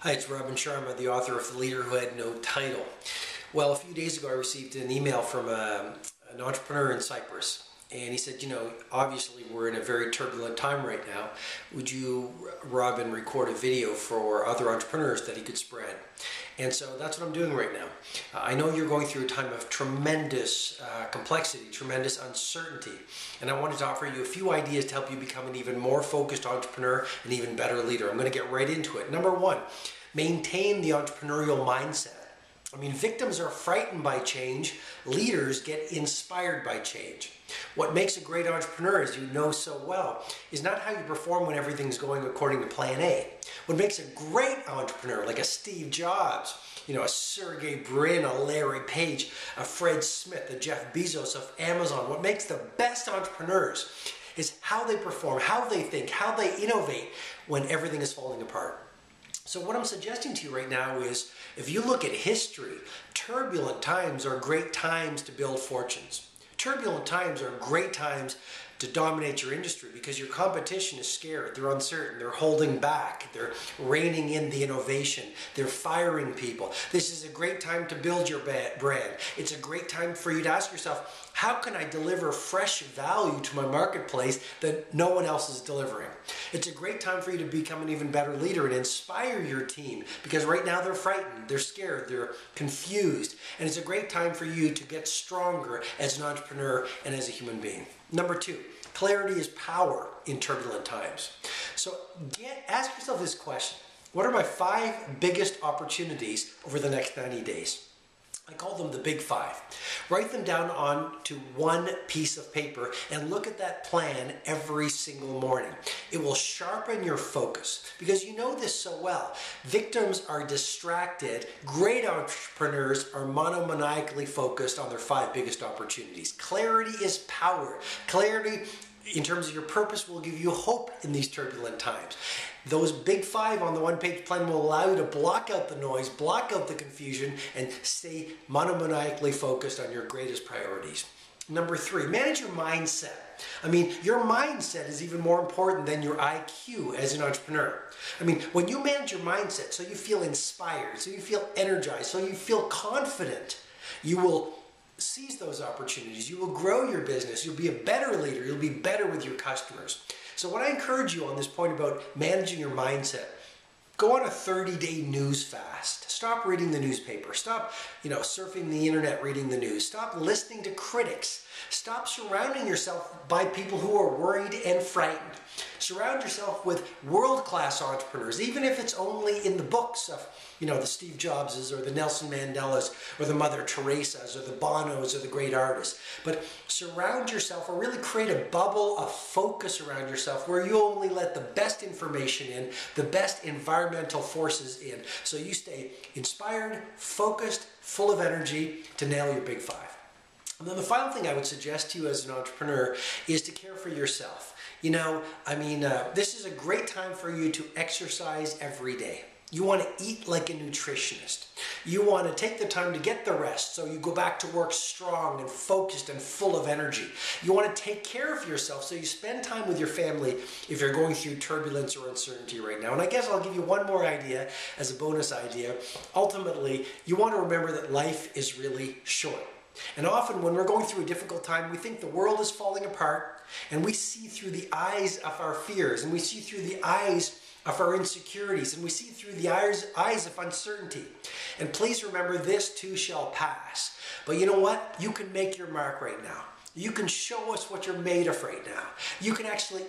Hi, it's Robin Sharma, the author of The Leader Who Had No Title. Well, a few days ago I received an email from an entrepreneur in Cyprus, and he said, obviously we're in a very turbulent time right now. Would you, Robin, record a video for other entrepreneurs that he could spread? And so that's what I'm doing right now. I know you're going through a time of tremendous complexity, tremendous uncertainty, and I wanted to offer you a few ideas to help you become an even more focused entrepreneur, an even better leader. I'm going to get right into it. Number one, maintain the entrepreneurial mindset. Victims are frightened by change. Leaders get inspired by change. What makes a great entrepreneur, as you know so well, is not how you perform when everything's going according to plan A. What makes a great entrepreneur, like a Steve Jobs, a Sergey Brin, a Larry Page, a Fred Smith, a Jeff Bezos of Amazon, what makes the best entrepreneurs is how they perform, how they think, how they innovate when everything is falling apart. So what I'm suggesting to you right now is, if you look at history, turbulent times are great times to build fortunes. Turbulent times are great times to dominate your industry because your competition is scared, they're uncertain, they're holding back, they're reining in the innovation, they're firing people. This is a great time to build your brand. It's a great time for you to ask yourself, how can I deliver fresh value to my marketplace that no one else is delivering? It's a great time for you to become an even better leader and inspire your team, because right now they're frightened, they're scared, they're confused, and it's a great time for you to get stronger as an entrepreneur and as a human being. Number two, clarity is power in turbulent times. So ask yourself this question: what are my 5 biggest opportunities over the next 90 days? I call them the big 5. Write them down onto one piece of paper and look at that plan every single morning. It will sharpen your focus, because you know this so well. Victims are distracted. Great entrepreneurs are monomaniacally focused on their 5 biggest opportunities. Clarity is power. Clarity in terms of your purpose will give you hope in these turbulent times. Those big 5 on the one-page plan will allow you to block out the noise, block out the confusion, and stay monomaniacally focused on your greatest priorities. Number 3, manage your mindset. Your mindset is even more important than your IQ as an entrepreneur. When you manage your mindset so you feel inspired, so you feel energized, so you feel confident, you will seize those opportunities. You will grow your business. You'll be a better leader. You'll be better with your customers. So what I encourage you on this point about managing your mindset, go on a 30-day news fast. Stop reading the newspaper. Stop, surfing the internet reading the news. Stop listening to critics. Stop surrounding yourself by people who are worried and frightened. Surround yourself with world-class entrepreneurs, even if it's only in the books of, the Steve Jobses or the Nelson Mandelas or the Mother Teresas or the Bonos or the great artists. But surround yourself, or really create a bubble of focus around yourself where you only let the best information in, the best environmental forces in, so you stay inspired, focused, full of energy to nail your big 5. And then the final thing I would suggest to you as an entrepreneur is to care for yourself. This is a great time for you to exercise every day. You want to eat like a nutritionist. You want to take the time to get the rest so you go back to work strong and focused and full of energy. You want to take care of yourself so you spend time with your family if you're going through turbulence or uncertainty right now. And I guess I'll give you one more idea as a bonus idea. Ultimately, you want to remember that life is really short. And often when we're going through a difficult time, we think the world is falling apart, and we see through the eyes of our fears, and we see through the eyes of our insecurities, and we see through the eyes of uncertainty. And please remember, this too shall pass. But you know what? You can make your mark right now. You can show us what you're made of right now. You can actually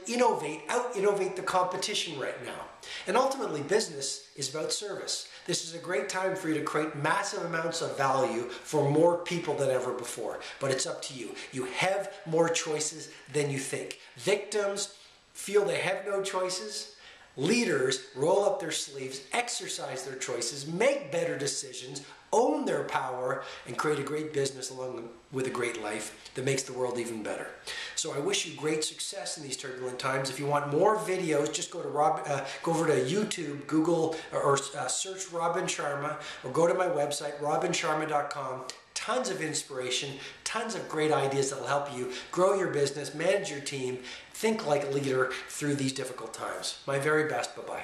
out-innovate the competition right now. And ultimately, business is about service. This is a great time for you to create massive amounts of value for more people than ever before. But it's up to you. You have more choices than you think. Victims feel they have no choices. Leaders roll up their sleeves, exercise their choices, make better decisions, own their power, and create a great business along with a great life that makes the world even better. So I wish you great success in these turbulent times. If you want more videos, just go to go over to YouTube, Google, or search Robin Sharma, or go to my website, robinsharma.com. Tons of inspiration, tons of great ideas that will help you grow your business, manage your team, think like a leader through these difficult times. My very best. Bye-bye.